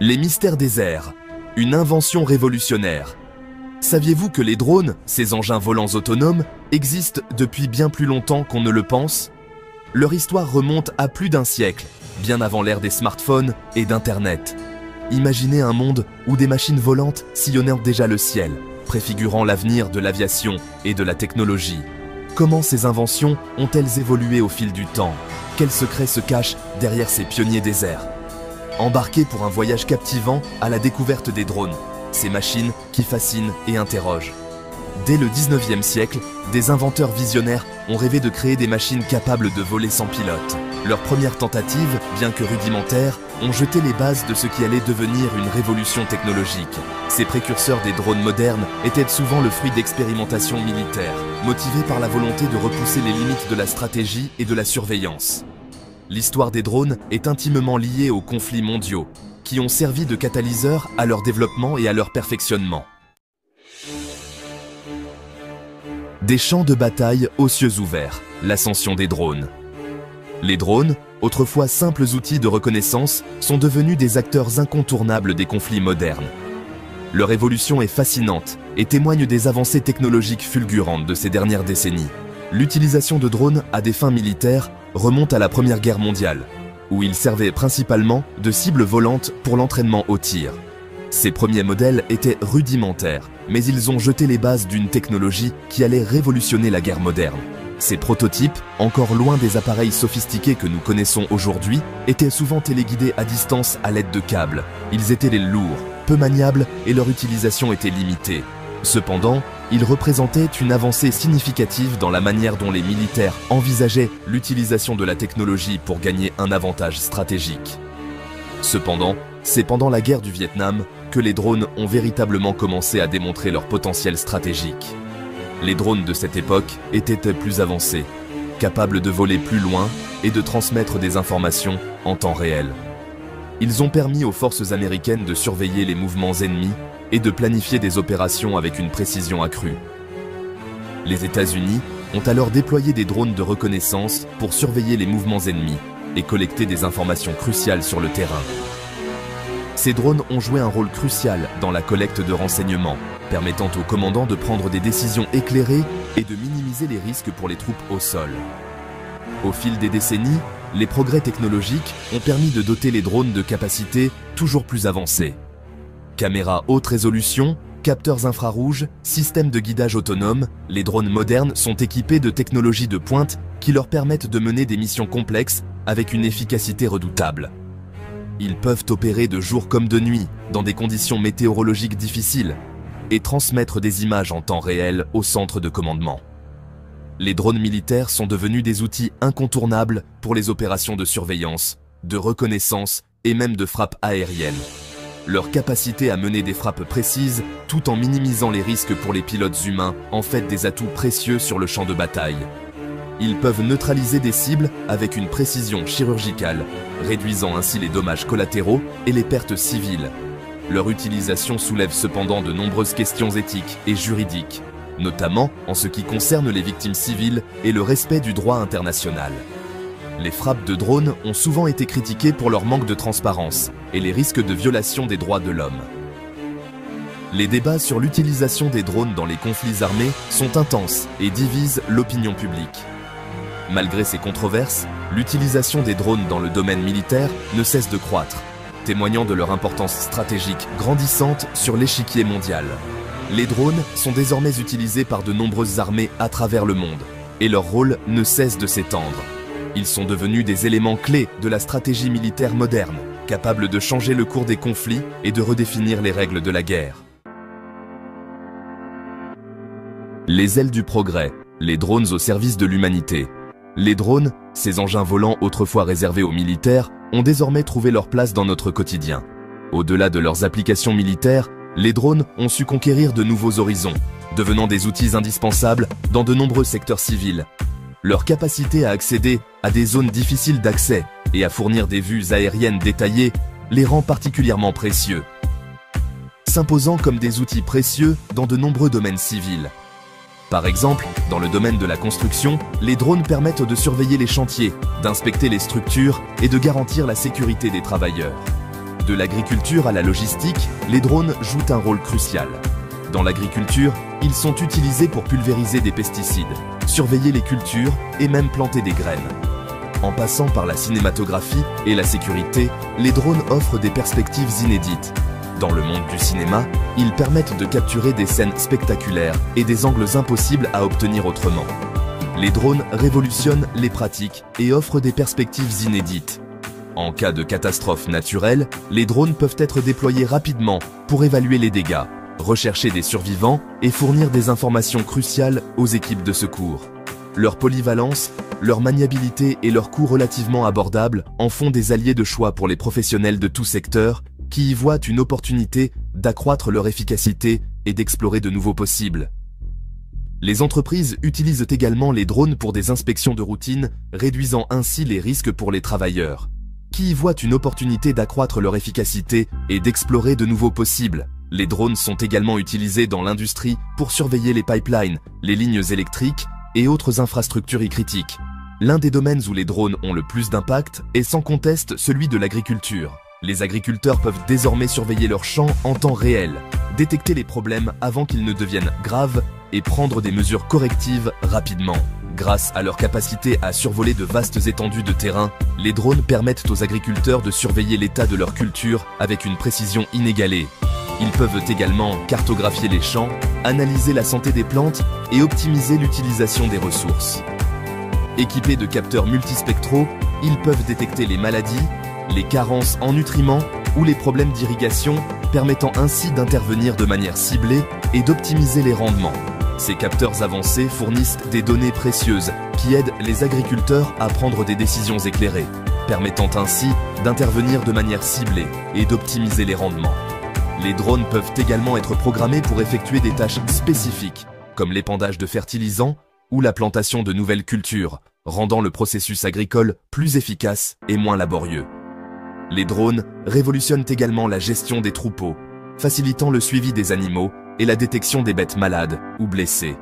Les mystères des airs, une invention révolutionnaire. Saviez-vous que les drones, ces engins volants autonomes, existent depuis bien plus longtemps qu'on ne le pense? Leur histoire remonte à plus d'un siècle, bien avant l'ère des smartphones et d'Internet. Imaginez un monde où des machines volantes sillonnaient déjà le ciel, préfigurant l'avenir de l'aviation et de la technologie. Comment ces inventions ont-elles évolué au fil du temps? Quels secrets se cachent derrière ces pionniers des airs? Embarquez pour un voyage captivant à la découverte des drones, ces machines qui fascinent et interrogent. Dès le 19e siècle, des inventeurs visionnaires ont rêvé de créer des machines capables de voler sans pilote. Leurs premières tentatives, bien que rudimentaires, ont jeté les bases de ce qui allait devenir une révolution technologique. Ces précurseurs des drones modernes étaient souvent le fruit d'expérimentations militaires, motivées par la volonté de repousser les limites de la stratégie et de la surveillance. L'histoire des drones est intimement liée aux conflits mondiaux, qui ont servi de catalyseur à leur développement et à leur perfectionnement. Des champs de bataille aux cieux ouverts, l'ascension des drones. Les drones, autrefois simples outils de reconnaissance, sont devenus des acteurs incontournables des conflits modernes. Leur évolution est fascinante et témoigne des avancées technologiques fulgurantes de ces dernières décennies. L'utilisation de drones à des fins militaires remonte à la Première Guerre mondiale, où ils servaient principalement de cibles volantes pour l'entraînement au tir. Ces premiers modèles étaient rudimentaires, mais ils ont jeté les bases d'une technologie qui allait révolutionner la guerre moderne. Ces prototypes, encore loin des appareils sophistiqués que nous connaissons aujourd'hui, étaient souvent téléguidés à distance à l'aide de câbles. Ils étaient lourds, peu maniables et leur utilisation était limitée. Cependant, ils représentaient une avancée significative dans la manière dont les militaires envisageaient l'utilisation de la technologie pour gagner un avantage stratégique. Cependant, c'est pendant la guerre du Vietnam que les drones ont véritablement commencé à démontrer leur potentiel stratégique. Les drones de cette époque étaient plus avancés, capables de voler plus loin et de transmettre des informations en temps réel. Ils ont permis aux forces américaines de surveiller les mouvements ennemis et de planifier des opérations avec une précision accrue. Les États-Unis ont alors déployé des drones de reconnaissance pour surveiller les mouvements ennemis et collecter des informations cruciales sur le terrain. Ces drones ont joué un rôle crucial dans la collecte de renseignements, permettant aux commandants de prendre des décisions éclairées et de minimiser les risques pour les troupes au sol. Au fil des décennies, les progrès technologiques ont permis de doter les drones de capacités toujours plus avancées. Caméras haute résolution, capteurs infrarouges, systèmes de guidage autonome, les drones modernes sont équipés de technologies de pointe qui leur permettent de mener des missions complexes avec une efficacité redoutable. Ils peuvent opérer de jour comme de nuit, dans des conditions météorologiques difficiles, et transmettre des images en temps réel au centre de commandement. Les drones militaires sont devenus des outils incontournables pour les opérations de surveillance, de reconnaissance et même de frappe aérienne. Leur capacité à mener des frappes précises, tout en minimisant les risques pour les pilotes humains, en fait des atouts précieux sur le champ de bataille. Ils peuvent neutraliser des cibles avec une précision chirurgicale, réduisant ainsi les dommages collatéraux et les pertes civiles. Leur utilisation soulève cependant de nombreuses questions éthiques et juridiques, notamment en ce qui concerne les victimes civiles et le respect du droit international. Les frappes de drones ont souvent été critiquées pour leur manque de transparence et les risques de violation des droits de l'homme. Les débats sur l'utilisation des drones dans les conflits armés sont intenses et divisent l'opinion publique. Malgré ces controverses, l'utilisation des drones dans le domaine militaire ne cesse de croître, témoignant de leur importance stratégique grandissante sur l'échiquier mondial. Les drones sont désormais utilisés par de nombreuses armées à travers le monde, et leur rôle ne cesse de s'étendre. Ils sont devenus des éléments clés de la stratégie militaire moderne, capables de changer le cours des conflits et de redéfinir les règles de la guerre. Les ailes du progrès, les drones au service de l'humanité. Les drones, ces engins volants autrefois réservés aux militaires, ont désormais trouvé leur place dans notre quotidien. Au-delà de leurs applications militaires, les drones ont su conquérir de nouveaux horizons, devenant des outils indispensables dans de nombreux secteurs civils. Leur capacité à accéder à des zones difficiles d'accès et à fournir des vues aériennes détaillées les rend particulièrement précieux, s'imposant comme des outils précieux dans de nombreux domaines civils. Par exemple, dans le domaine de la construction, les drones permettent de surveiller les chantiers, d'inspecter les structures et de garantir la sécurité des travailleurs. De l'agriculture à la logistique, les drones jouent un rôle crucial. Dans l'agriculture, ils sont utilisés pour pulvériser des pesticides, surveiller les cultures et même planter des graines. En passant par la cinématographie et la sécurité, les drones offrent des perspectives inédites. Dans le monde du cinéma, ils permettent de capturer des scènes spectaculaires et des angles impossibles à obtenir autrement. Les drones révolutionnent les pratiques et offrent des perspectives inédites. En cas de catastrophe naturelle, les drones peuvent être déployés rapidement pour évaluer les dégâts, rechercher des survivants et fournir des informations cruciales aux équipes de secours. Leur polyvalence, leur maniabilité et leur coût relativement abordable en font des alliés de choix pour les professionnels de tout secteur qui y voient une opportunité d'accroître leur efficacité et d'explorer de nouveaux possibles. Les entreprises utilisent également les drones pour des inspections de routine, réduisant ainsi les risques pour les travailleurs, qui y voient une opportunité d'accroître leur efficacité et d'explorer de nouveaux possibles. Les drones sont également utilisés dans l'industrie pour surveiller les pipelines, les lignes électriques et autres infrastructures critiques. L'un des domaines où les drones ont le plus d'impact est sans conteste celui de l'agriculture. Les agriculteurs peuvent désormais surveiller leurs champs en temps réel, détecter les problèmes avant qu'ils ne deviennent graves et prendre des mesures correctives rapidement. Grâce à leur capacité à survoler de vastes étendues de terrain, les drones permettent aux agriculteurs de surveiller l'état de leur culture avec une précision inégalée. Ils peuvent également cartographier les champs, analyser la santé des plantes et optimiser l'utilisation des ressources. Équipés de capteurs multispectraux, ils peuvent détecter les maladies, les carences en nutriments ou les problèmes d'irrigation, permettant ainsi d'intervenir de manière ciblée et d'optimiser les rendements. Ces capteurs avancés fournissent des données précieuses qui aident les agriculteurs à prendre des décisions éclairées, permettant ainsi d'intervenir de manière ciblée et d'optimiser les rendements. Les drones peuvent également être programmés pour effectuer des tâches spécifiques, comme l'épandage de fertilisants ou la plantation de nouvelles cultures, rendant le processus agricole plus efficace et moins laborieux. Les drones révolutionnent également la gestion des troupeaux, facilitant le suivi des animaux et la détection des bêtes malades ou blessées.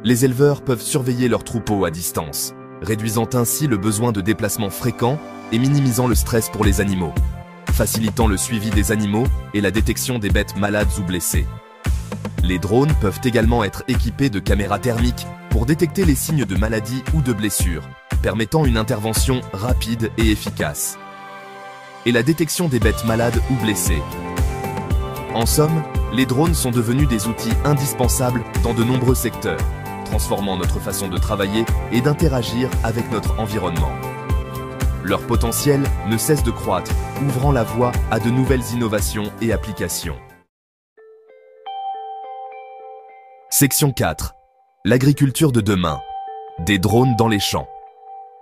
Les éleveurs peuvent surveiller leurs troupeaux à distance, réduisant ainsi le besoin de déplacements fréquents et minimisant le stress pour les animaux, facilitant le suivi des animaux et la détection des bêtes malades ou blessées. Les drones peuvent également être équipés de caméras thermiques pour détecter les signes de maladie ou de blessure, permettant une intervention rapide et efficace. Et la détection des bêtes malades ou blessées. En somme, les drones sont devenus des outils indispensables dans de nombreux secteurs, transformant notre façon de travailler et d'interagir avec notre environnement. Leur potentiel ne cesse de croître, ouvrant la voie à de nouvelles innovations et applications. Section 4. L'agriculture de demain. Des drones dans les champs.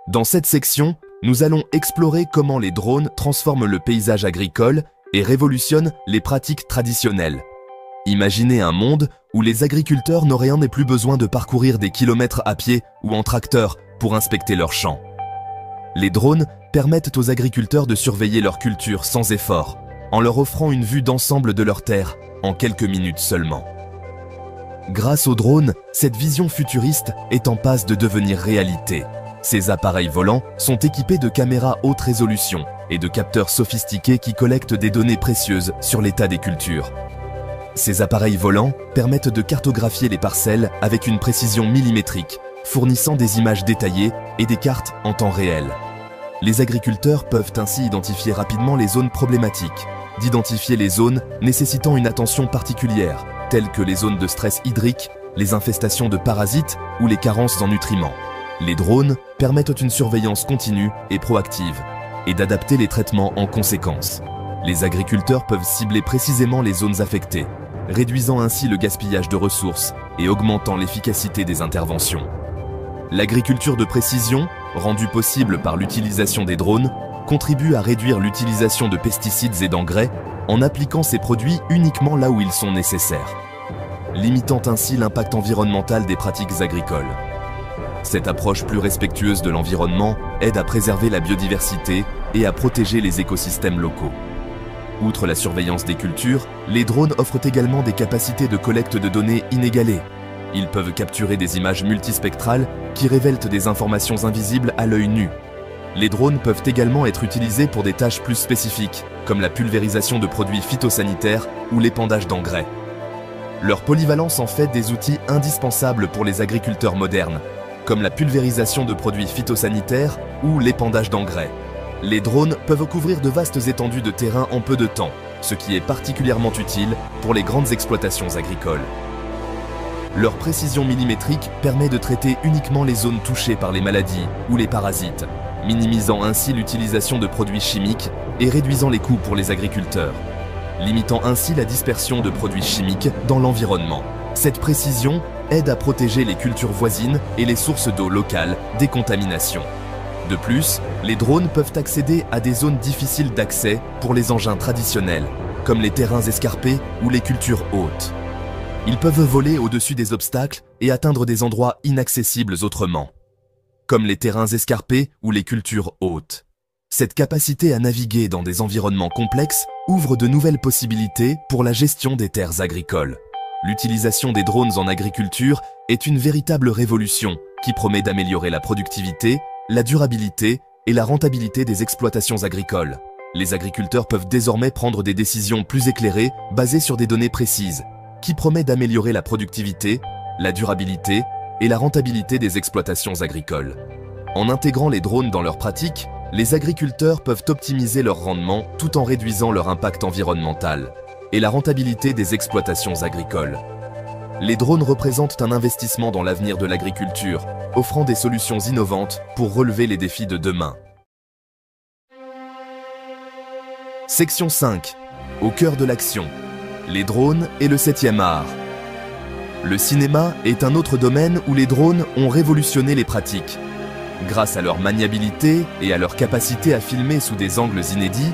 Dans cette section, nous allons explorer comment les drones transforment le paysage agricole et révolutionnent les pratiques traditionnelles. Imaginez un monde où les agriculteurs n'auraient en plus besoin de parcourir des kilomètres à pied ou en tracteur pour inspecter leurs champs. Les drones permettent aux agriculteurs de surveiller leur culture sans effort, en leur offrant une vue d'ensemble de leurs terres en quelques minutes seulement. Grâce aux drones, cette vision futuriste est en passe de devenir réalité. Ces appareils volants sont équipés de caméras haute résolution et de capteurs sophistiqués qui collectent des données précieuses sur l'état des cultures. Ces appareils volants permettent de cartographier les parcelles avec une précision millimétrique, fournissant des images détaillées et des cartes en temps réel. Les agriculteurs peuvent ainsi identifier rapidement les zones problématiques, d'identifier les zones nécessitant une attention particulière, telles que les zones de stress hydrique, les infestations de parasites ou les carences en nutriments. Les drones permettent une surveillance continue et proactive, et d'adapter les traitements en conséquence. Les agriculteurs peuvent cibler précisément les zones affectées, réduisant ainsi le gaspillage de ressources et augmentant l'efficacité des interventions. L'agriculture de précision, rendue possible par l'utilisation des drones, contribue à réduire l'utilisation de pesticides et d'engrais en appliquant ces produits uniquement là où ils sont nécessaires, limitant ainsi l'impact environnemental des pratiques agricoles. Cette approche plus respectueuse de l'environnement aide à préserver la biodiversité et à protéger les écosystèmes locaux. Outre la surveillance des cultures, les drones offrent également des capacités de collecte de données inégalées. Ils peuvent capturer des images multispectrales qui révèlent des informations invisibles à l'œil nu. Les drones peuvent également être utilisés pour des tâches plus spécifiques, comme la pulvérisation de produits phytosanitaires ou l'épandage d'engrais. Leur polyvalence en fait des outils indispensables pour les agriculteurs modernes, comme la pulvérisation de produits phytosanitaires ou l'épandage d'engrais. Les drones peuvent couvrir de vastes étendues de terrain en peu de temps, ce qui est particulièrement utile pour les grandes exploitations agricoles. Leur précision millimétrique permet de traiter uniquement les zones touchées par les maladies ou les parasites, minimisant ainsi l'utilisation de produits chimiques et réduisant les coûts pour les agriculteurs, limitant ainsi la dispersion de produits chimiques dans l'environnement. Cette précision aide à protéger les cultures voisines et les sources d'eau locales des contaminations. De plus, les drones peuvent accéder à des zones difficiles d'accès pour les engins traditionnels, comme les terrains escarpés ou les cultures hautes. Ils peuvent voler au-dessus des obstacles et atteindre des endroits inaccessibles autrement, comme les terrains escarpés ou les cultures hautes. Cette capacité à naviguer dans des environnements complexes ouvre de nouvelles possibilités pour la gestion des terres agricoles. L'utilisation des drones en agriculture est une véritable révolution qui promet d'améliorer la productivité, la durabilité et la rentabilité des exploitations agricoles. Les agriculteurs peuvent désormais prendre des décisions plus éclairées basées sur des données précises, qui promet d'améliorer la productivité, la durabilité et la rentabilité des exploitations agricoles. En intégrant les drones dans leurs pratiques, les agriculteurs peuvent optimiser leur rendement tout en réduisant leur impact environnemental et la rentabilité des exploitations agricoles. Les drones représentent un investissement dans l'avenir de l'agriculture, offrant des solutions innovantes pour relever les défis de demain. Section 5. Au cœur de l'action. Les drones et le 7e art. Le cinéma est un autre domaine où les drones ont révolutionné les pratiques. Grâce à leur maniabilité et à leur capacité à filmer sous des angles inédits,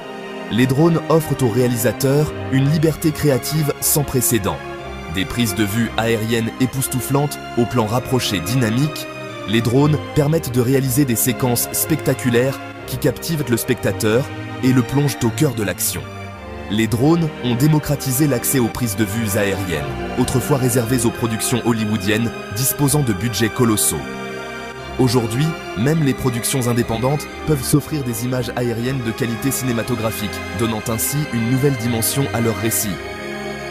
les drones offrent aux réalisateurs une liberté créative sans précédent. Des prises de vue aériennes époustouflantes au plan rapproché dynamique, les drones permettent de réaliser des séquences spectaculaires qui captivent le spectateur et le plongent au cœur de l'action. Les drones ont démocratisé l'accès aux prises de vue aériennes, autrefois réservées aux productions hollywoodiennes disposant de budgets colossaux. Aujourd'hui, même les productions indépendantes peuvent s'offrir des images aériennes de qualité cinématographique, donnant ainsi une nouvelle dimension à leur récit.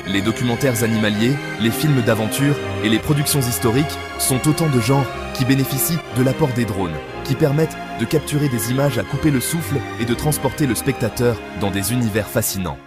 Les documentaires animaliers, les films d'aventure et les productions historiques sont autant de genres qui bénéficient de l'apport des drones, qui permettent de capturer des images à couper le souffle et de transporter le spectateur dans des univers fascinants.